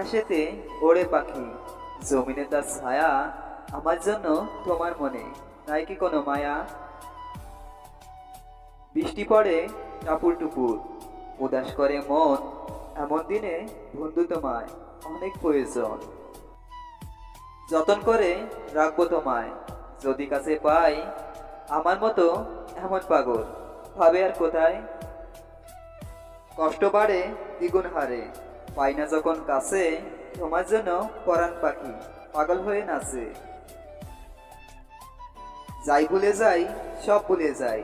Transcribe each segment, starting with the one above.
আকাশেতে ওড়ে পাখি, জমিনে তার ছায়া, আমার জন্য তোমার মনে নাই কি কোনো মায়া? বৃষ্টি পড়ে টাপুর টুপুর, উদাস করে মন, এমন দিনে বন্ধু তোমায় অনেক প্রয়োজন। যতন করে রাখবো তোমায়, যদি কাছে পাই, আমার মতো এমন পাগল ভাবে আর কোথায়? কষ্ট বাড়ে দ্বিগুণ হারে, পাই না যখন কাছে, তোমার জন্য পরাণ পাখি পাগল হয়ে নাচে। যাই ভুলে যাই, সব ভুলে যাই,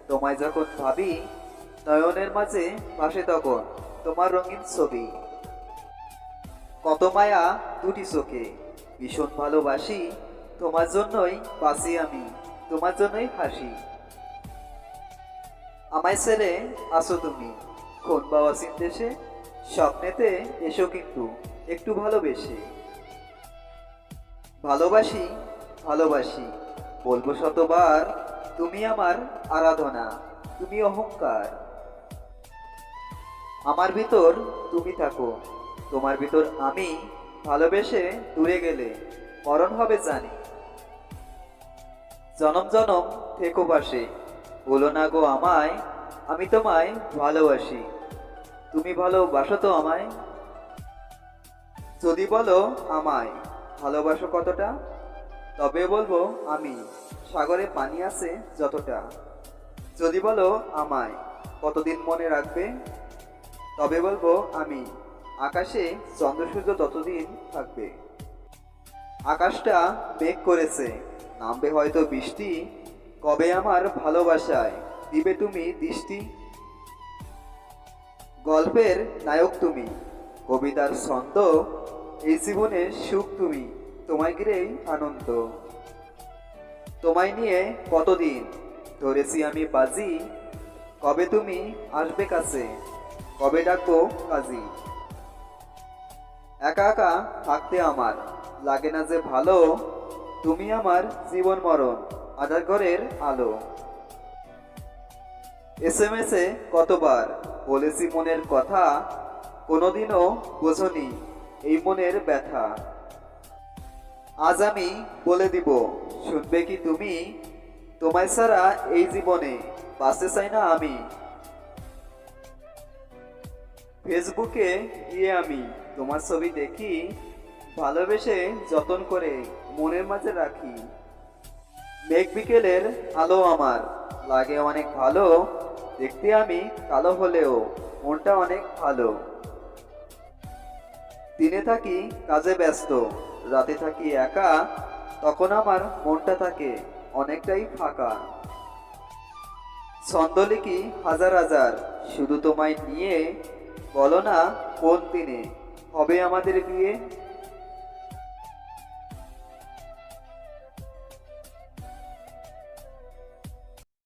তোমায় যখন ভাবি, নয়নের মাঝে ভাসে তখন তোমার রঙিন ছবি। কত মায়া দুটি চোখে, ভীষণ ভালোবাসি, তোমার জন্যই বাঁচি আমি, তোমার জন্যই হাসি। আমায় ছেড়ে আসো তুমি কোন বাওয়াসিন দেশে, স্বপ্নেতে এসো কিন্তু একটু ভালোবেসে। ভালোবাসি ভালোবাসি বলবো শতবার, তুমি আমার আরাধনা, তুমি অহংকার। আমার ভিতর তুমি থাকো, তোমার ভিতর আমি, ভালোবেসে দূরে গেলে মরণ হবে জানি। জনম জনম থেকো পাশে, বলো না গো আমায়, আমি তোমায় ভালোবাসি, তুমি ভালোবাসো তো আমায়? যদি বলো আমায় ভালোবাসো কতটা, তবে বলবো আমি সাগরে পানি আছে যতটা। যদি বলো আমায় কতদিন মনে রাখবে, তবে বলবো আমি আকাশে চন্দ্র সূর্য ততদিন থাকবে। আকাশটা মেঘ করেছে, নামবে হয়তো বৃষ্টি, কবে আমার ভালোবাসায় দিবে তুমি দৃষ্টি? গল্পের নায়ক তুমি, কবিতার ছন্দ, এই জীবনের সুখ তুমি, তোমায় ঘিরেই আনন্দ। তোমায় নিয়ে কতদিন ধরেছি আমি বাজি, কবে তুমি আসবে কাছে, কবে ডাকবো কাজী? একা একা থাকতে আমার লাগে না যে ভালো, তুমি আমার জীবন মরণ, আধার ঘরের আলো। SMS এ কতবার বলেছি মনের কথা, কোনোদিনও বোঝনি এই মনের ব্যথা। আজ আমি বলে দিব, শুনবে কি তুমি, তোমায় ছাড়া এই জীবনে বাঁচতে চাই না আমি। ফেসবুকে গিয়ে আমি তোমার ছবি দেখি, ভালোবেসে যতন করে মনের মাঝে রাখি। মেঘ বিকেলের আলো আমার লাগে অনেক ভালো, দেখতে আমি কালো হলেও মনটা অনেক ভালো। দিনে থাকি কাজে ব্যস্ত, রাতে থাকি একা, তখন আমার মনটা থাকে অনেকটাই ফাঁকা। ছন্দ লিখি হাজার হাজার শুধু তোমায় নিয়ে, বলো না কোন দিনে হবে আমাদের বিয়ে?